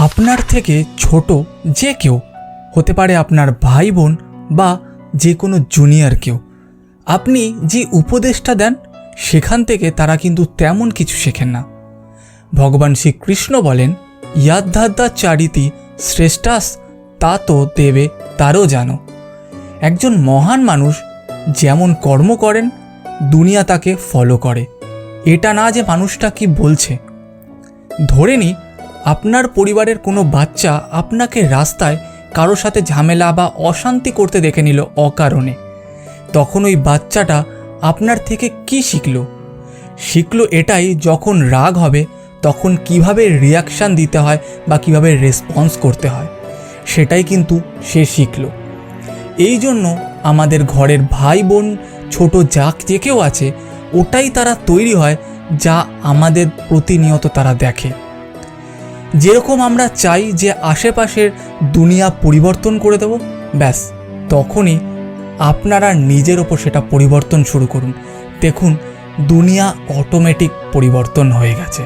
আপনার থেকে ছোট যে কেউ হতে পারে, আপনার ভাই বোন বা যে কোনো জুনিয়র কেউ, আপনি যে উপদেশটা দেন সেখান থেকে তারা কিন্তু তেমন কিছু শেখেন না। ভগবান শ্রীকৃষ্ণ বলেন, ইয়াদ্ধাদ্দা চারিতি শ্রেষ্ঠাস তা তো দেবে তারও জানো। একজন মহান মানুষ যেমন কর্ম করেন দুনিয়া তাকে ফলো করে। এটা না যে মানুষটা কি বলছে। ধরে নিই আপনার পরিবারের কোনো বাচ্চা আপনাকে রাস্তায় কারো সাথে ঝামেলা বা অশান্তি করতে দেখে নিল অকারণে, তখন ওই বাচ্চাটা আপনার থেকে কি শিখলো এটাই, যখন রাগ হবে তখন কিভাবে রিয়াকশান দিতে হয় বা কিভাবে রেসপন্স করতে হয় সেটাই কিন্তু সে শিখলো। এই জন্য আমাদের ঘরের ভাই বোন ছোট যে কেউ আছে, ওটাই তারা তৈরি হয় যা আমাদের প্রতিনিয়ত তারা দেখে। যেরকম আমরা চাই যে আশেপাশের দুনিয়া পরিবর্তন করে দেব, ব্যাস তখনই আপনারা নিজের ওপর সেটা পরিবর্তন শুরু করুন। দেখুন দুনিয়া অটোমেটিক পরিবর্তন হয়ে গেছে।